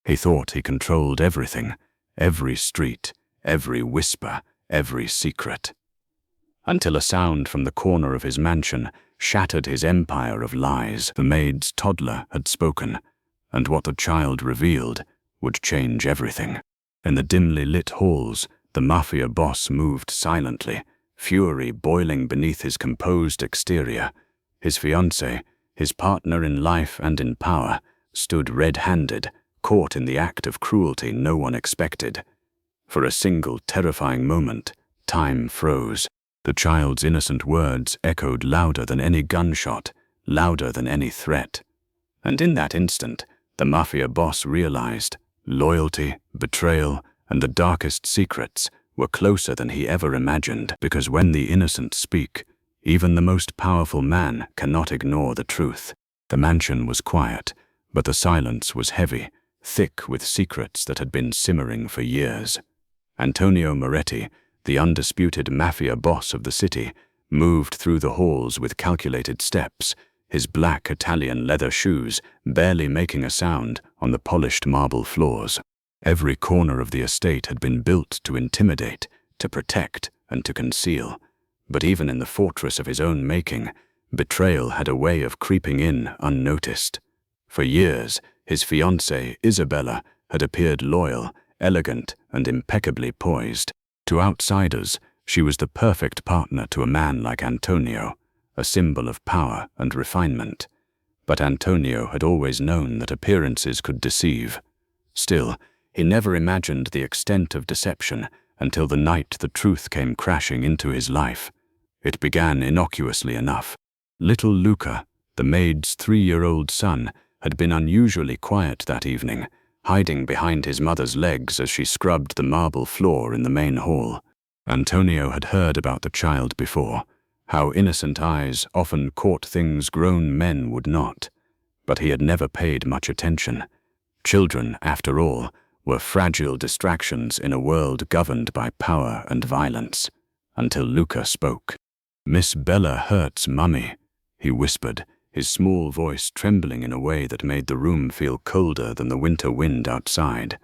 He thought he controlled everything, every street, every whisper, every secret. Until a sound from the corner of his mansion shattered his empire of lies. The maid's toddler had spoken, and what the child revealed would change everything. In the dimly lit halls, the mafia boss moved silently, fury boiling beneath his composed exterior. His fiancée, his partner in life and in power, stood red-handed, caught in the act of cruelty no one expected. For a single terrifying moment, time froze. The child's innocent words echoed louder than any gunshot, louder than any threat. And in that instant, the mafia boss realized loyalty, betrayal, and the darkest secrets were closer than he ever imagined, because when the innocent speak, even the most powerful man cannot ignore the truth. The mansion was quiet, but the silence was heavy, thick with secrets that had been simmering for years. Antonio Moretti, the undisputed mafia boss of the city, moved through the halls with calculated steps, his black Italian leather shoes barely making a sound on the polished marble floors. Every corner of the estate had been built to intimidate, to protect, and to conceal. But even in the fortress of his own making, betrayal had a way of creeping in unnoticed. For years, his fiancée, Isabella, had appeared loyal, elegant, and impeccably poised. To outsiders, she was the perfect partner to a man like Antonio, a symbol of power and refinement. But Antonio had always known that appearances could deceive. Still, he never imagined the extent of deception until the night the truth came crashing into his life. It began innocuously enough. Little Luca, the maid's 3-year-old son, had been unusually quiet that evening, hiding behind his mother's legs as she scrubbed the marble floor in the main hall. Antonio had heard about the child before, how innocent eyes often caught things grown men would not, but he had never paid much attention. Children, after all, were fragile distractions in a world governed by power and violence, until Luca spoke. "Miss Bella hurts Mummy," he whispered, his small voice trembling in a way that made the room feel colder than the winter wind outside.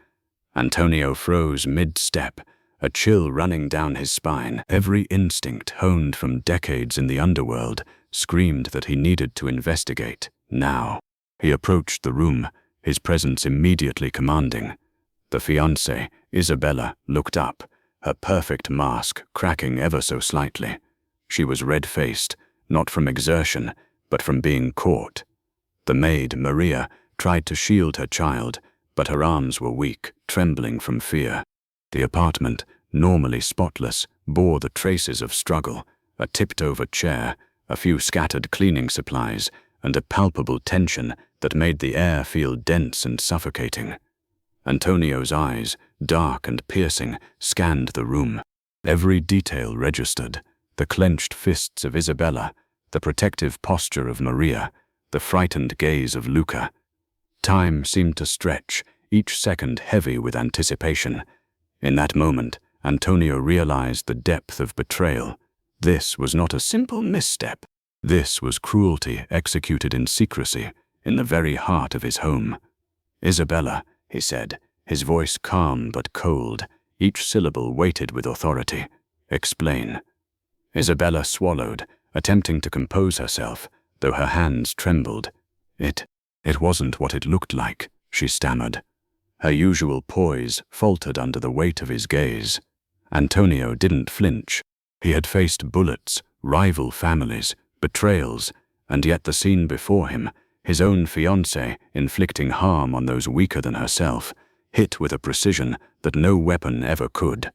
Antonio froze mid-step, a chill running down his spine. Every instinct honed from decades in the underworld screamed that he needed to investigate, now. He approached the room, his presence immediately commanding. The fiancée, Isabella, looked up, her perfect mask cracking ever so slightly. She was red-faced, not from exertion, but from being caught. The maid, Maria, tried to shield her child, but her arms were weak, trembling from fear. The apartment, normally spotless, bore the traces of struggle, a tipped-over chair, a few scattered cleaning supplies, and a palpable tension that made the air feel dense and suffocating. Antonio's eyes, dark and piercing, scanned the room. Every detail registered: the clenched fists of Isabella, the protective posture of Maria, the frightened gaze of Luca. Time seemed to stretch, each second heavy with anticipation. In that moment, Antonio realized the depth of betrayal. This was not a simple misstep. This was cruelty executed in secrecy, in the very heart of his home. "Isabella," he said, his voice calm but cold, each syllable weighted with authority. "Explain." Isabella swallowed, attempting to compose herself, though her hands trembled. It wasn't what it looked like," she stammered. Her usual poise faltered under the weight of his gaze. Antonio didn't flinch. He had faced bullets, rival families, betrayals, and yet the scene before him, his own fiancée inflicting harm on those weaker than herself, hit with a precision that no weapon ever could.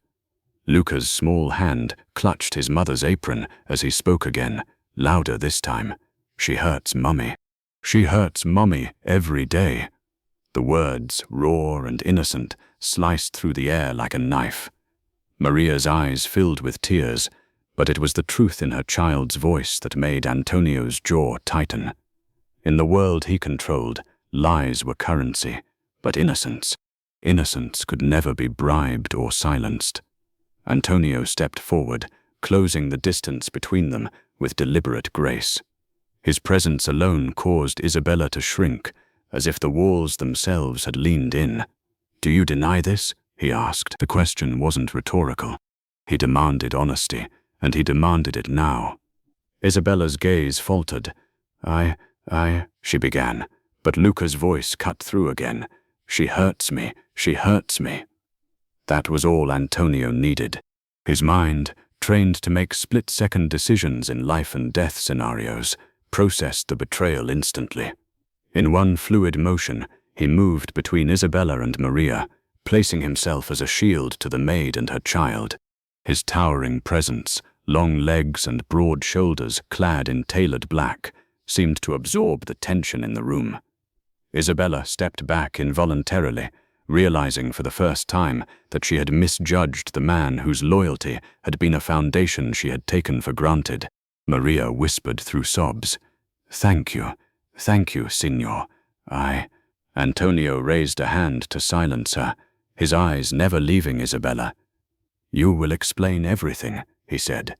Luca's small hand clutched his mother's apron as he spoke again, louder this time. "She hurts Mummy. She hurts Mummy every day." The words, raw and innocent, sliced through the air like a knife. Maria's eyes filled with tears, but it was the truth in her child's voice that made Antonio's jaw tighten. In the world he controlled, lies were currency, but innocence could never be bribed or silenced. Antonio stepped forward, closing the distance between them with deliberate grace. His presence alone caused Isabella to shrink, as if the walls themselves had leaned in. "Do you deny this?" he asked. The question wasn't rhetorical. He demanded honesty, and he demanded it now. Isabella's gaze faltered. She began, but Luca's voice cut through again. She hurts me. That was all Antonio needed. His mind, trained to make split-second decisions in life and death scenarios, processed the betrayal instantly. In one fluid motion, he moved between Isabella and Maria, placing himself as a shield to the maid and her child. His towering presence, long legs and broad shoulders clad in tailored black, seemed to absorb the tension in the room. Isabella stepped back involuntarily, realizing for the first time that she had misjudged the man whose loyalty had been a foundation she had taken for granted. Maria whispered through sobs, Thank you, Signor. Antonio raised a hand to silence her, his eyes never leaving Isabella. You will explain everything, he said.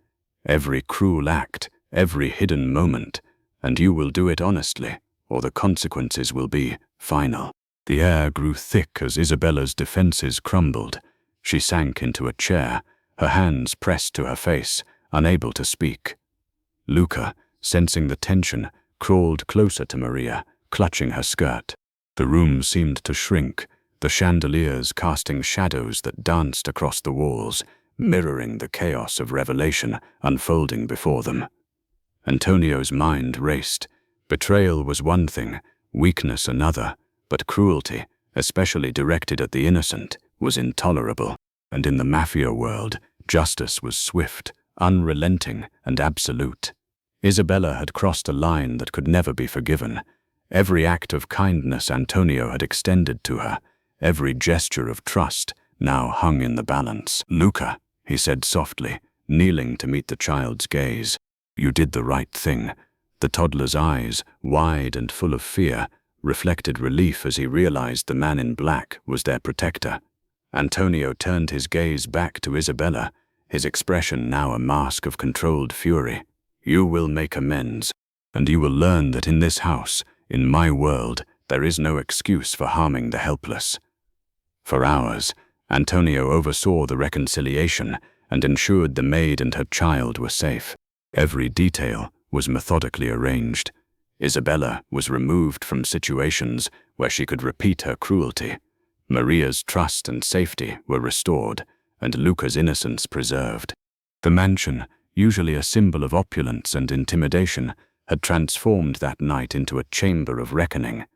Every cruel act, every hidden moment, and you will do it honestly, or the consequences will be final. The air grew thick as Isabella's defenses crumbled. She sank into a chair, her hands pressed to her face, unable to speak. Luca, sensing the tension, crawled closer to Maria, clutching her skirt. The room seemed to shrink, the chandeliers casting shadows that danced across the walls, mirroring the chaos of revelation unfolding before them. Antonio's mind raced. Betrayal was one thing, weakness another, but cruelty, especially directed at the innocent, was intolerable. And in the mafia world, justice was swift, unrelenting, and absolute. Isabella had crossed a line that could never be forgiven. Every act of kindness Antonio had extended to her, every gesture of trust, now hung in the balance. Luca, he said softly, kneeling to meet the child's gaze. You did the right thing. The toddler's eyes, wide and full of fear, reflected relief as he realized the man in black was their protector. Antonio turned his gaze back to Isabella, his expression now a mask of controlled fury. You will make amends, and you will learn that in this house, in my world, there is no excuse for harming the helpless. For hours, Antonio oversaw the reconciliation and ensured the maid and her child were safe. Every detail was methodically arranged. Isabella was removed from situations where she could repeat her cruelty. Maria's trust and safety were restored, and Luca's innocence preserved. The mansion, usually a symbol of opulence and intimidation, had transformed that night into a chamber of reckoning.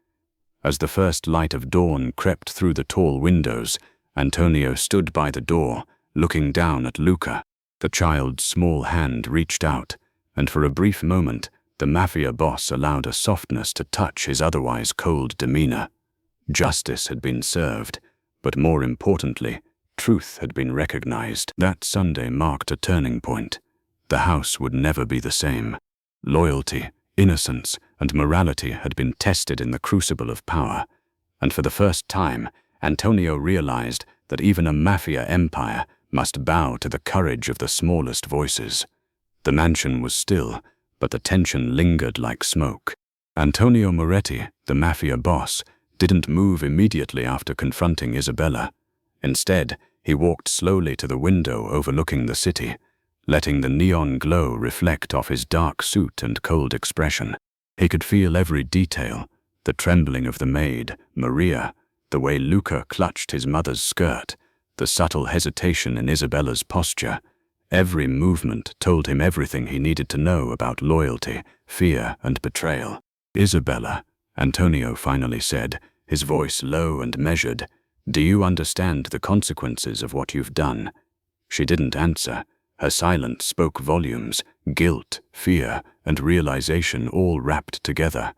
As the first light of dawn crept through the tall windows, Antonio stood by the door, looking down at Luca. The child's small hand reached out, and for a brief moment, the mafia boss allowed a softness to touch his otherwise cold demeanor. Justice had been served, but more importantly, truth had been recognized. That Sunday marked a turning point. The house would never be the same. Loyalty, innocence, and morality had been tested in the crucible of power, and for the first time, Antonio realized that even a mafia empire must bow to the courage of the smallest voices. The mansion was still, but the tension lingered like smoke. Antonio Moretti, the mafia boss, didn't move immediately after confronting Isabella. Instead, he walked slowly to the window overlooking the city, letting the neon glow reflect off his dark suit and cold expression. He could feel every detail, the trembling of the maid, Maria, the way Luca clutched his mother's skirt, the subtle hesitation in Isabella's posture. Every movement told him everything he needed to know about loyalty, fear, and betrayal. Isabella, Antonio finally said, his voice low and measured, do you understand the consequences of what you've done? She didn't answer. Her silence spoke volumes, guilt, fear, and realization all wrapped together.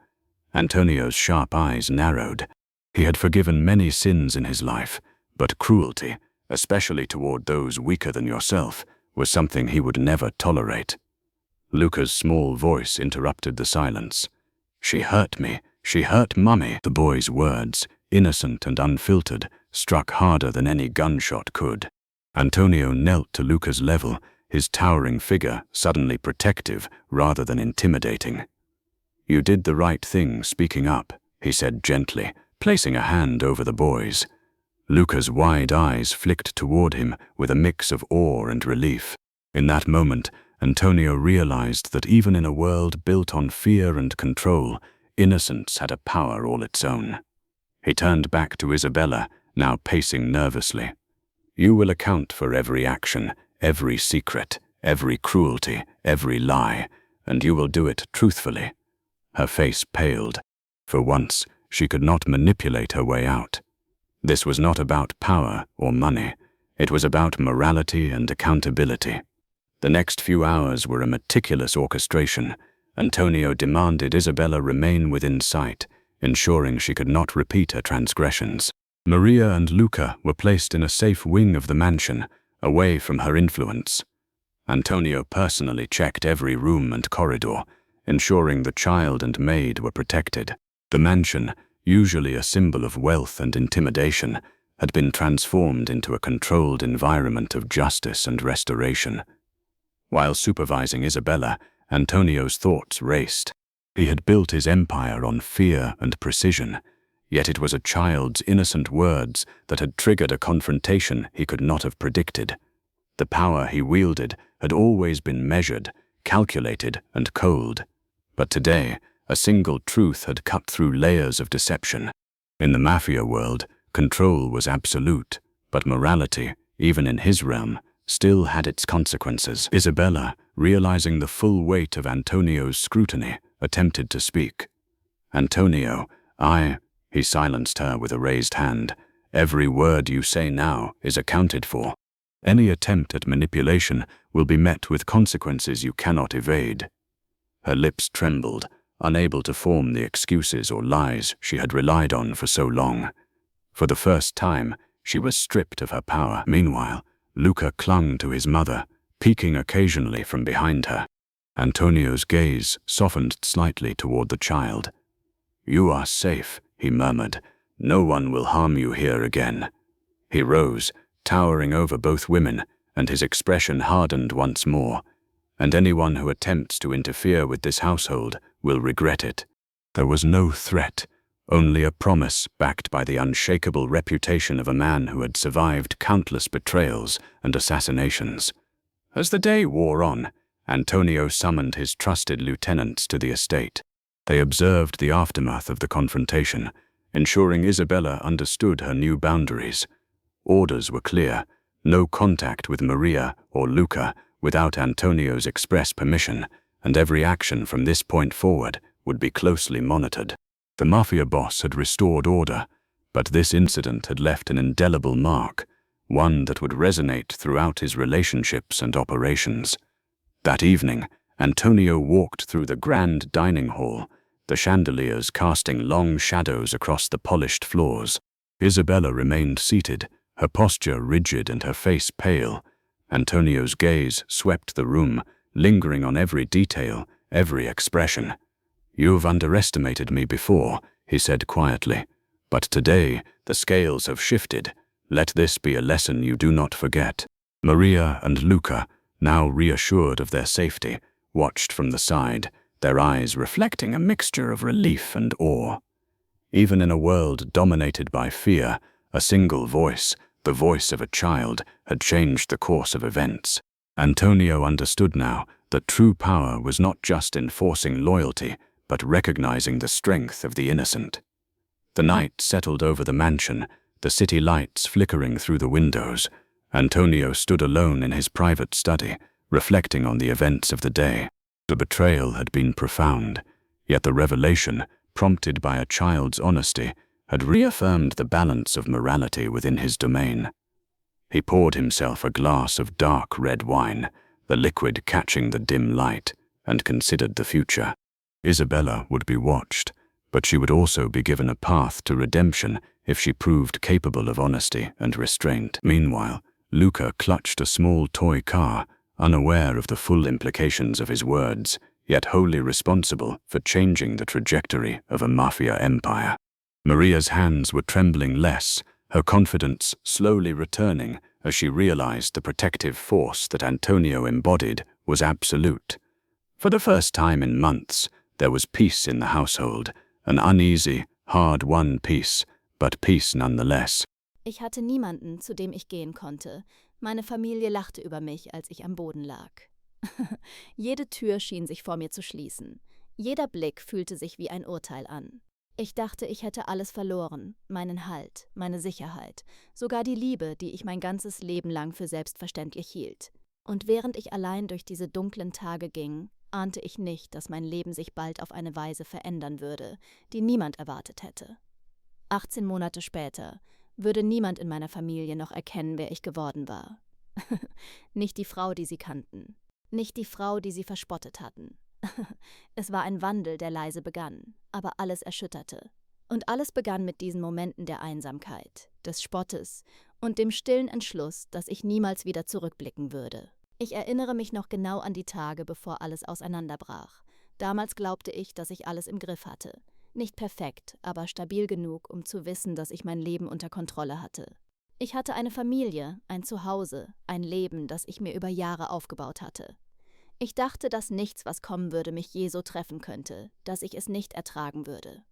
Antonio's sharp eyes narrowed. He had forgiven many sins in his life, but cruelty, especially toward those weaker than yourself, was something he would never tolerate. Luca's small voice interrupted the silence. She hurt me. She hurt Mummy. The boy's words, innocent and unfiltered, struck harder than any gunshot could. Antonio knelt to Luca's level, his towering figure suddenly protective rather than intimidating. You did the right thing speaking up, he said gently, placing a hand over the boy's. Luca's wide eyes flicked toward him with a mix of awe and relief. In that moment, Antonio realized that even in a world built on fear and control, innocence had a power all its own. He turned back to Isabella, now pacing nervously. "You will account for every action, every secret, every cruelty, every lie, and you will do it truthfully." Her face paled. For once, she could not manipulate her way out. This was not about power or money. It was about morality and accountability. The next few hours were a meticulous orchestration. Antonio demanded Isabella remain within sight, ensuring she could not repeat her transgressions. Maria and Luca were placed in a safe wing of the mansion, away from her influence. Antonio personally checked every room and corridor, ensuring the child and maid were protected. The mansion, usually a symbol of wealth and intimidation, had been transformed into a controlled environment of justice and restoration. While supervising Isabella, Antonio's thoughts raced. He had built his empire on fear and precision, yet it was a child's innocent words that had triggered a confrontation he could not have predicted. The power he wielded had always been measured, calculated, and cold. But today, a single truth had cut through layers of deception. In the mafia world, control was absolute, but morality, even in his realm, still had its consequences. Isabella, realizing the full weight of Antonio's scrutiny, attempted to speak. "Antonio, he silenced her with a raised hand. "Every word you say now is accounted for. Any attempt at manipulation will be met with consequences you cannot evade." Her lips trembled, unable to form the excuses or lies she had relied on for so long. For the first time, she was stripped of her power. Meanwhile, Luca clung to his mother, peeking occasionally from behind her. Antonio's gaze softened slightly toward the child. "You are safe," he murmured. "No one will harm you here again." He rose, towering over both women, and his expression hardened once more. "And anyone who attempts to interfere with this household will regret it." There was no threat, only a promise backed by the unshakable reputation of a man who had survived countless betrayals and assassinations. As the day wore on, Antonio summoned his trusted lieutenants to the estate. They observed the aftermath of the confrontation, ensuring Isabella understood her new boundaries. Orders were clear: no contact with Maria or Luca without Antonio's express permission, and every action from this point forward would be closely monitored. The mafia boss had restored order, but this incident had left an indelible mark, one that would resonate throughout his relationships and operations. That evening, Antonio walked through the grand dining hall, the chandeliers casting long shadows across the polished floors. Isabella remained seated, her posture rigid and her face pale. Antonio's gaze swept the room, lingering on every detail, every expression. "You've underestimated me before," he said quietly, "but today the scales have shifted. Let this be a lesson you do not forget." Maria and Luca, now reassured of their safety, watched from the side, their eyes reflecting a mixture of relief and awe. Even in a world dominated by fear, a single voice, the voice of a child, had changed the course of events. Antonio understood now that true power was not just enforcing loyalty, but recognizing the strength of the innocent. The night settled over the mansion, the city lights flickering through the windows. Antonio stood alone in his private study, reflecting on the events of the day. The betrayal had been profound, yet the revelation, prompted by a child's honesty, had reaffirmed the balance of morality within his domain. He poured himself a glass of dark red wine, the liquid catching the dim light, and considered the future. Isabella would be watched, but she would also be given a path to redemption if she proved capable of honesty and restraint. Meanwhile, Luca clutched a small toy car, unaware of the full implications of his words, yet wholly responsible for changing the trajectory of a mafia empire. Maria's hands were trembling less, her confidence slowly returning as she realized the protective force that Antonio embodied was absolute. For the first time in months, there was peace in the household, an uneasy, hard-won peace, but peace nonetheless. Ich hatte niemanden, zu dem ich gehen konnte. Meine Familie lachte über mich, als ich am Boden lag. Jede Tür schien sich vor mir zu schließen. Jeder Blick fühlte sich wie ein Urteil an. Ich dachte, ich hätte alles verloren, meinen Halt, meine Sicherheit, sogar die Liebe, die ich mein ganzes Leben lang für selbstverständlich hielt. Und während ich allein durch diese dunklen Tage ging, ahnte ich nicht, dass mein Leben sich bald auf eine Weise verändern würde, die niemand erwartet hätte. 18 Monate später würde niemand in meiner Familie noch erkennen, wer ich geworden war. Nicht die Frau, die sie kannten. Nicht die Frau, die sie verspottet hatten. Es war ein Wandel, der leise begann, aber alles erschütterte. Und alles begann mit diesen Momenten der Einsamkeit, des Spottes und dem stillen Entschluss, dass ich niemals wieder zurückblicken würde. Ich erinnere mich noch genau an die Tage, bevor alles auseinanderbrach. Damals glaubte ich, dass ich alles im Griff hatte. Nicht perfekt, aber stabil genug, um zu wissen, dass ich mein Leben unter Kontrolle hatte. Ich hatte eine Familie, ein Zuhause, ein Leben, das ich mir über Jahre aufgebaut hatte. Ich dachte, dass nichts, was kommen würde, mich je so treffen könnte, dass ich es nicht ertragen würde.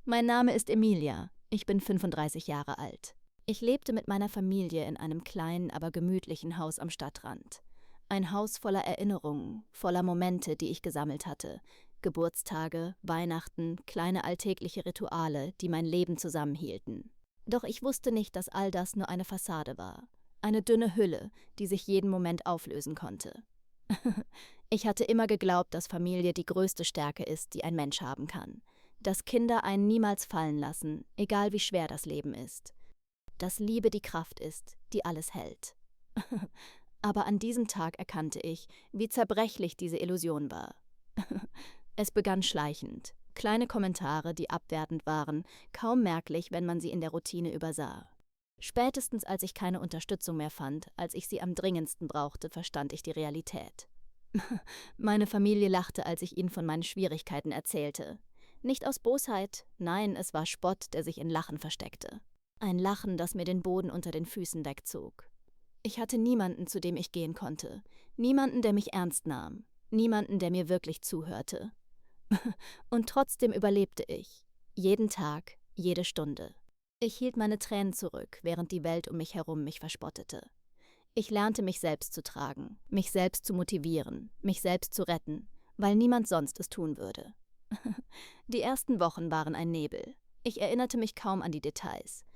Mein Name ist Emilia, ich bin 35 Jahre alt. Ich lebte mit meiner Familie in einem kleinen, aber gemütlichen Haus am Stadtrand. Ein Haus voller Erinnerungen, voller Momente, die ich gesammelt hatte. Geburtstage, Weihnachten, kleine alltägliche Rituale, die mein Leben zusammenhielten. Doch ich wusste nicht, dass all das nur eine Fassade war. Eine dünne Hülle, die sich jeden Moment auflösen konnte. Ich hatte immer geglaubt, dass Familie die größte Stärke ist, die ein Mensch haben kann. Dass Kinder einen niemals fallen lassen, egal wie schwer das Leben ist. Dass Liebe die Kraft ist, die alles hält. Aber an diesem Tag erkannte ich, wie zerbrechlich diese Illusion war. Es begann schleichend. Kleine Kommentare, die abwertend waren, kaum merklich, wenn man sie in der Routine übersah. Spätestens als ich keine Unterstützung mehr fand, als ich sie am dringendsten brauchte, verstand ich die Realität. Meine Familie lachte, als ich ihnen von meinen Schwierigkeiten erzählte. Nicht aus Bosheit, nein, es war Spott, der sich in Lachen versteckte. Ein Lachen, das mir den Boden unter den Füßen wegzog. Ich hatte niemanden, zu dem ich gehen konnte. Niemanden, der mich ernst nahm. Niemanden, der mir wirklich zuhörte. Und trotzdem überlebte ich. Jeden Tag, jede Stunde. Ich hielt meine Tränen zurück, während die Welt um mich herum mich verspottete. Ich lernte, mich selbst zu tragen, mich selbst zu motivieren, mich selbst zu retten, weil niemand sonst es tun würde. Die ersten Wochen waren ein Nebel. Ich erinnerte mich kaum an die Details.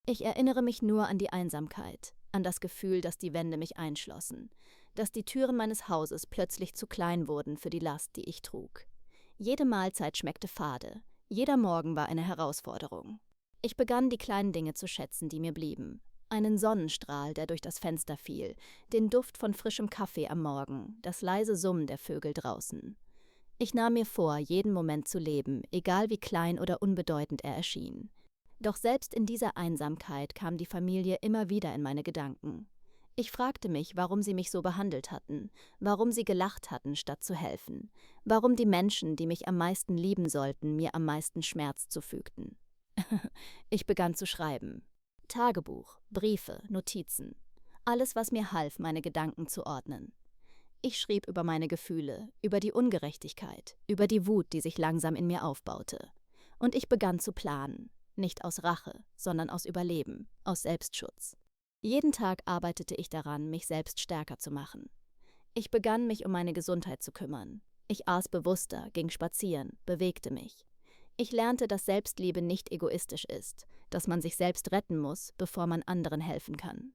Ich erinnere mich nur an die Einsamkeit, an das Gefühl, dass die Wände mich einschlossen, dass die Türen meines Hauses plötzlich zu klein wurden für die Last, die ich trug. Jede Mahlzeit schmeckte fade, jeder Morgen war eine Herausforderung. Ich begann, die kleinen Dinge zu schätzen, die mir blieben. Einen Sonnenstrahl, der durch das Fenster fiel, den Duft von frischem Kaffee am Morgen, das leise Summen der Vögel draußen. Ich nahm mir vor, jeden Moment zu leben, egal wie klein oder unbedeutend er erschien. Doch selbst in dieser Einsamkeit kam die Familie immer wieder in meine Gedanken. Ich fragte mich, warum sie mich so behandelt hatten, warum sie gelacht hatten, statt zu helfen, warum die Menschen, die mich am meisten lieben sollten, mir am meisten Schmerz zufügten. Ich begann zu schreiben. Tagebuch, Briefe, Notizen. Alles, was mir half, meine Gedanken zu ordnen. Ich schrieb über meine Gefühle, über die Ungerechtigkeit, über die Wut, die sich langsam in mir aufbaute. Und ich begann zu planen. Nicht aus Rache, sondern aus Überleben, aus Selbstschutz. Jeden Tag arbeitete ich daran, mich selbst stärker zu machen. Ich begann, mich um meine Gesundheit zu kümmern. Ich aß bewusster, ging spazieren, bewegte mich. Ich lernte, dass Selbstliebe nicht egoistisch ist, dass man sich selbst retten muss, bevor man anderen helfen kann.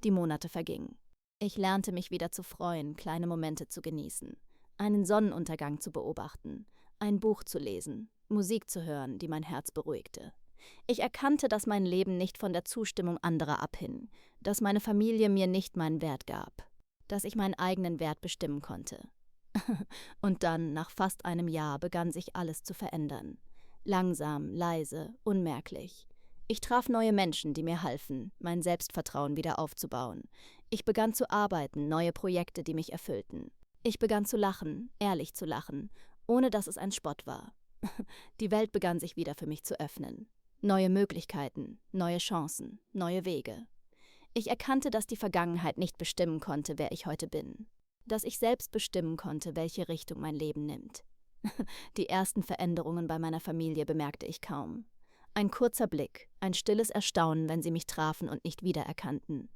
Die Monate vergingen. Ich lernte, mich wieder zu freuen, kleine Momente zu genießen, einen Sonnenuntergang zu beobachten, ein Buch zu lesen, Musik zu hören, die mein Herz beruhigte. Ich erkannte, dass mein Leben nicht von der Zustimmung anderer abhing, dass meine Familie mir nicht meinen Wert gab, dass ich meinen eigenen Wert bestimmen konnte. Und dann, nach fast einem Jahr, begann sich alles zu verändern. Langsam, leise, unmerklich. Ich traf neue Menschen, die mir halfen, mein Selbstvertrauen wieder aufzubauen. Ich begann zu arbeiten, neue Projekte, die mich erfüllten. Ich begann zu lachen, ehrlich zu lachen, ohne dass es ein Spott war. Die Welt begann sich wieder für mich zu öffnen. Neue Möglichkeiten, neue Chancen, neue Wege. Ich erkannte, dass die Vergangenheit nicht bestimmen konnte, wer ich heute bin. Dass ich selbst bestimmen konnte, welche Richtung mein Leben nimmt. Die ersten Veränderungen bei meiner Familie bemerkte ich kaum. Ein kurzer Blick, ein stilles Erstaunen, wenn sie mich trafen und nicht wiedererkannten.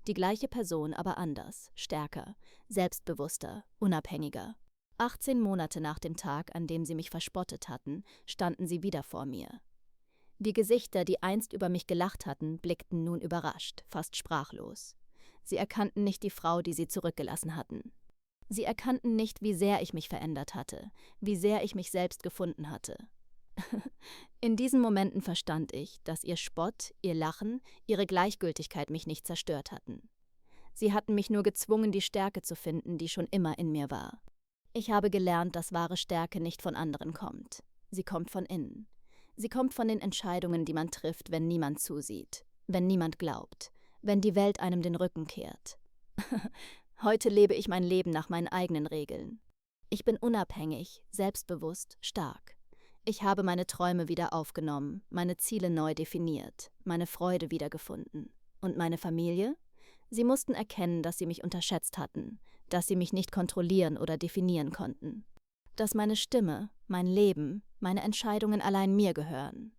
Die gleiche Person, aber anders, stärker, selbstbewusster, unabhängiger. 18 Monate nach dem Tag, an dem sie mich verspottet hatten, standen sie wieder vor mir. Die Gesichter, die einst über mich gelacht hatten, blickten nun überrascht, fast sprachlos. Sie erkannten nicht die Frau, die sie zurückgelassen hatten. Sie erkannten nicht, wie sehr ich mich verändert hatte, wie sehr ich mich selbst gefunden hatte. In diesen Momenten verstand ich, dass ihr Spott, ihr Lachen, ihre Gleichgültigkeit mich nicht zerstört hatten. Sie hatten mich nur gezwungen, die Stärke zu finden, die schon immer in mir war. Ich habe gelernt, dass wahre Stärke nicht von anderen kommt. Sie kommt von innen. Sie kommt von den Entscheidungen, die man trifft, wenn niemand zusieht, wenn niemand glaubt, wenn die Welt einem den Rücken kehrt. Heute lebe ich mein Leben nach meinen eigenen Regeln. Ich bin unabhängig, selbstbewusst, stark. Ich habe meine Träume wieder aufgenommen, meine Ziele neu definiert, meine Freude wiedergefunden. Und meine Familie? Sie mussten erkennen, dass sie mich unterschätzt hatten, dass sie mich nicht kontrollieren oder definieren konnten. Dass meine Stimme, mein Leben, meine Entscheidungen allein mir gehören.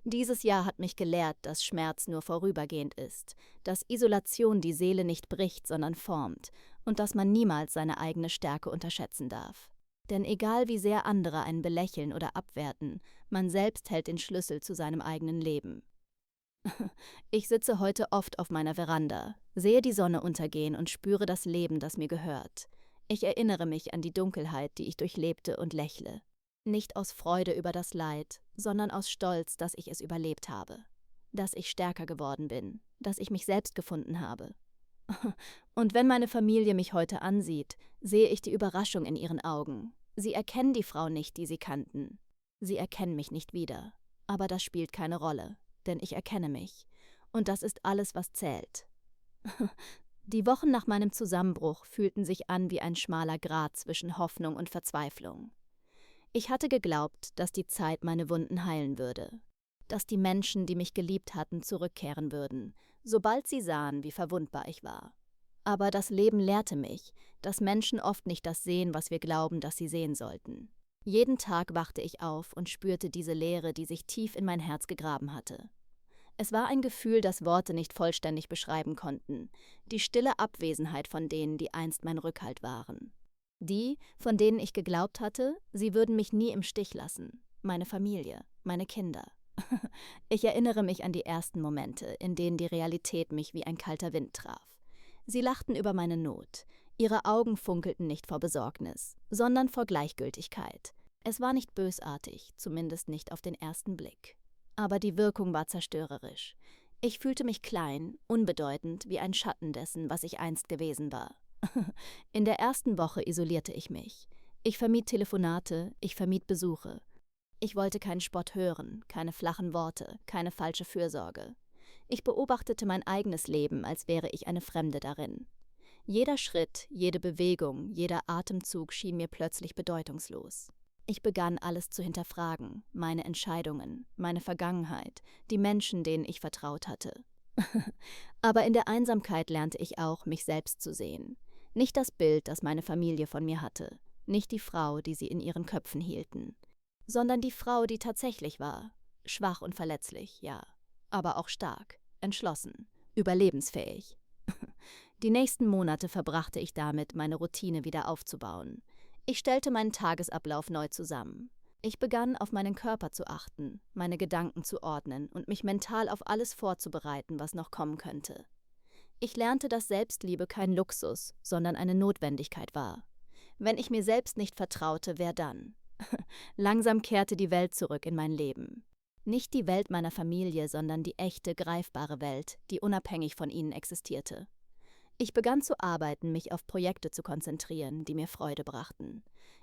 Dieses Jahr hat mich gelehrt, dass Schmerz nur vorübergehend ist, dass Isolation die Seele nicht bricht, sondern formt und dass man niemals seine eigene Stärke unterschätzen darf. Denn egal wie sehr andere einen belächeln oder abwerten, man selbst hält den Schlüssel zu seinem eigenen Leben. Ich sitze heute oft auf meiner Veranda, sehe die Sonne untergehen und spüre das Leben, das mir gehört. Ich erinnere mich an die Dunkelheit, die ich durchlebte und lächle. Nicht aus Freude über das Leid, sondern aus Stolz, dass ich es überlebt habe. Dass ich stärker geworden bin, dass ich mich selbst gefunden habe. Und wenn meine Familie mich heute ansieht, sehe ich die Überraschung in ihren Augen. Sie erkennen die Frau nicht, die sie kannten. Sie erkennen mich nicht wieder. Aber das spielt keine Rolle, denn ich erkenne mich. Und das ist alles, was zählt. Die Wochen nach meinem Zusammenbruch fühlten sich an wie ein schmaler Grat zwischen Hoffnung und Verzweiflung. Ich hatte geglaubt, dass die Zeit meine Wunden heilen würde, dass die Menschen, die mich geliebt hatten, zurückkehren würden, sobald sie sahen, wie verwundbar ich war. Aber das Leben lehrte mich, dass Menschen oft nicht das sehen, was wir glauben, dass sie sehen sollten. Jeden Tag wachte ich auf und spürte diese Leere, die sich tief in mein Herz gegraben hatte. Es war ein Gefühl, das Worte nicht vollständig beschreiben konnten, die stille Abwesenheit von denen, die einst mein Rückhalt waren. Die, von denen ich geglaubt hatte, sie würden mich nie im Stich lassen. Meine Familie, meine Kinder. Ich erinnere mich an die ersten Momente, in denen die Realität mich wie ein kalter Wind traf. Sie lachten über meine Not. Ihre Augen funkelten nicht vor Besorgnis, sondern vor Gleichgültigkeit. Es war nicht bösartig, zumindest nicht auf den ersten Blick. Aber die Wirkung war zerstörerisch. Ich fühlte mich klein, unbedeutend, wie ein Schatten dessen, was ich einst gewesen war. In der ersten Woche isolierte ich mich. Ich vermied Telefonate, ich vermied Besuche. Ich wollte keinen Spott hören, keine flachen Worte, keine falsche Fürsorge. Ich beobachtete mein eigenes Leben, als wäre ich eine Fremde darin. Jeder Schritt, jede Bewegung, jeder Atemzug schien mir plötzlich bedeutungslos. Ich begann, alles zu hinterfragen, meine Entscheidungen, meine Vergangenheit, die Menschen, denen ich vertraut hatte. Aber in der Einsamkeit lernte ich auch, mich selbst zu sehen. Nicht das Bild, das meine Familie von mir hatte, nicht die Frau, die sie in ihren Köpfen hielten, sondern die Frau, die tatsächlich war. Schwach und verletzlich, ja, aber auch stark, entschlossen, überlebensfähig. Die nächsten Monate verbrachte ich damit, meine Routine wieder aufzubauen. Ich stellte meinen Tagesablauf neu zusammen. Ich begann, auf meinen Körper zu achten, meine Gedanken zu ordnen und mich mental auf alles vorzubereiten, was noch kommen könnte. Ich lernte, dass Selbstliebe kein Luxus, sondern eine Notwendigkeit war. Wenn ich mir selbst nicht vertraute, wer dann? Langsam kehrte die Welt zurück in mein Leben. Nicht die Welt meiner Familie, sondern die echte, greifbare Welt, die unabhängig von ihnen existierte. Ich begann zu arbeiten, mich auf Projekte zu konzentrieren, die mir Freude brachten.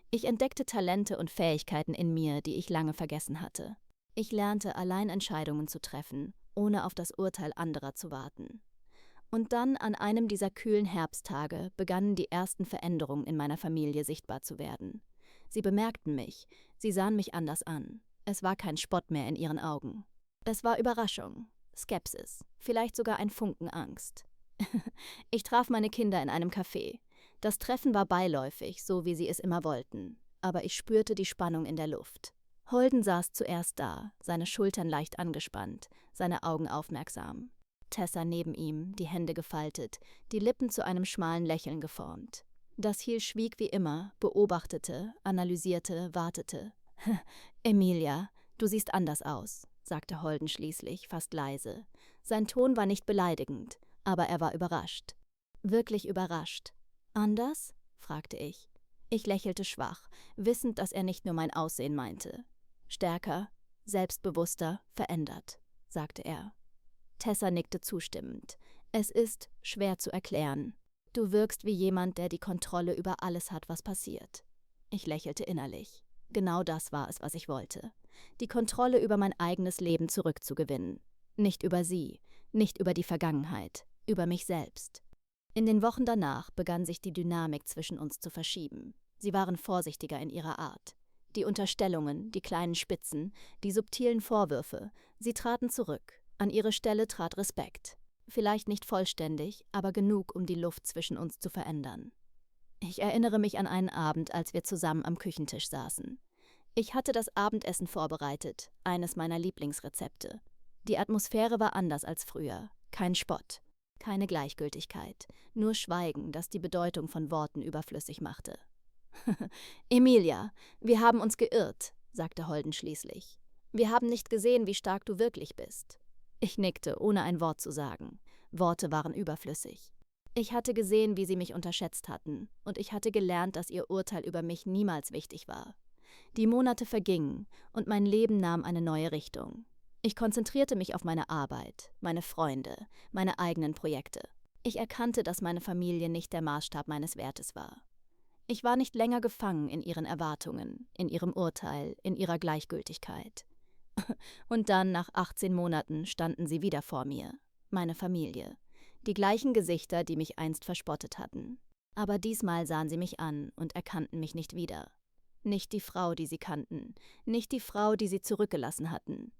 Ich entdeckte Talente und Fähigkeiten in mir, die ich lange vergessen hatte. Ich lernte, allein Entscheidungen zu treffen, ohne auf das Urteil anderer zu warten. Und dann, an einem dieser kühlen Herbsttage, begannen die ersten Veränderungen in meiner Familie sichtbar zu werden. Sie bemerkten mich, sie sahen mich anders an. Es war kein Spott mehr in ihren Augen. Es war Überraschung, Skepsis, vielleicht sogar ein Funken Angst. Ich traf meine Kinder in einem Café. Das Treffen war beiläufig, so wie sie es immer wollten. Aber ich spürte die Spannung in der Luft. Holden saß zuerst da, seine Schultern leicht angespannt, seine Augen aufmerksam. Tessa neben ihm, die Hände gefaltet, die Lippen zu einem schmalen Lächeln geformt. Das Heel schwieg wie immer, beobachtete, analysierte, wartete. »Emilia, du siehst anders aus«, sagte Holden schließlich, fast leise. Sein Ton war nicht beleidigend, aber er war überrascht. Wirklich überrascht. »Anders?« fragte ich. Ich lächelte schwach, wissend, dass er nicht nur mein Aussehen meinte. »Stärker, selbstbewusster, verändert«, sagte er. Tessa nickte zustimmend. »Es ist schwer zu erklären. Du wirkst wie jemand, der die Kontrolle über alles hat, was passiert.« Ich lächelte innerlich. Genau das war es, was ich wollte. Die Kontrolle über mein eigenes Leben zurückzugewinnen. Nicht über sie, nicht über die Vergangenheit, über mich selbst. In den Wochen danach begann sich die Dynamik zwischen uns zu verschieben. Sie waren vorsichtiger in ihrer Art. Die Unterstellungen, die kleinen Spitzen, die subtilen Vorwürfe, sie traten zurück. An ihre Stelle trat Respekt. Vielleicht nicht vollständig, aber genug, um die Luft zwischen uns zu verändern. Ich erinnere mich an einen Abend, als wir zusammen am Küchentisch saßen. Ich hatte das Abendessen vorbereitet, eines meiner Lieblingsrezepte. Die Atmosphäre war anders als früher. Kein Spott, keine Gleichgültigkeit, nur Schweigen, das die Bedeutung von Worten überflüssig machte. »Emilia, wir haben uns geirrt«, sagte Holden schließlich. »Wir haben nicht gesehen, wie stark du wirklich bist.« Ich nickte, ohne ein Wort zu sagen. Worte waren überflüssig. Ich hatte gesehen, wie sie mich unterschätzt hatten, und ich hatte gelernt, dass ihr Urteil über mich niemals wichtig war. Die Monate vergingen, und mein Leben nahm eine neue Richtung. Ich konzentrierte mich auf meine Arbeit, meine Freunde, meine eigenen Projekte. Ich erkannte, dass meine Familie nicht der Maßstab meines Wertes war. Ich war nicht länger gefangen in ihren Erwartungen, in ihrem Urteil, in ihrer Gleichgültigkeit. Und dann, nach 18 Monaten, standen sie wieder vor mir, meine Familie. Die gleichen Gesichter, die mich einst verspottet hatten. Aber diesmal sahen sie mich an und erkannten mich nicht wieder. Nicht die Frau, die sie kannten, nicht die Frau, die sie zurückgelassen hatten,